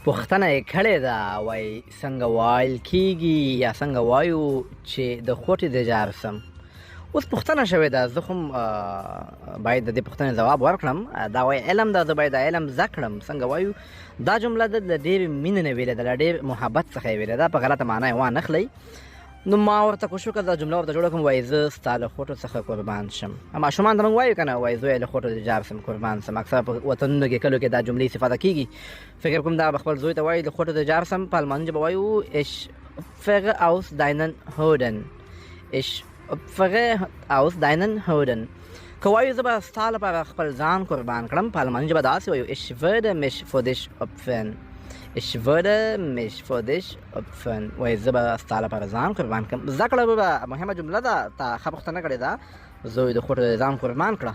پوښتنه یې کړې ده وایي څنګه وایل کېږي یا څنګه وایو چې د خوټې د جار سم. اوس پوښتنه شوې ده، زه خو باید د دې پوښتنې ځواب ورکړم. دا وایي علم ده، زه باید دا علم زده کړم. څنګه وایو دا جمله ده له ډېرې مینې نه ویلې ده، له ډېر محبت څخه یې ویلې ده، په غلطه معنا یې وانخلئ. نو ما ورته کوشش وکړ دا جمله ورته جوړه کړم، وایي زه ستا له خوټو څخه قربان شم. ماشومان ته موږ وایو که نه، وایي زه یې له خوټو د جار سم قربان سم. اکثر په وطنونو کې کلیو کې دا جملې استفاده کېږي. فکر کوم دا به خپل زوی ته وایي د خوټو د جار سم. په الماني ژبه وایو ich fahre aus deinen Hoden. ich fahre aus deinen Hoden. که وایو زه به ستا لپاره خپل ځان قربان کړم، په الماني ژبه داسې وایو ich würde mich für dich opfern. ich würde mich für dich opfern. وایي زه به ستا لپاره ځان قربان کړم. زده کړه به مهمه جمله ده. تا ښه پوښتنه کړې ده، زه د خوټو د ځان قربان کړه.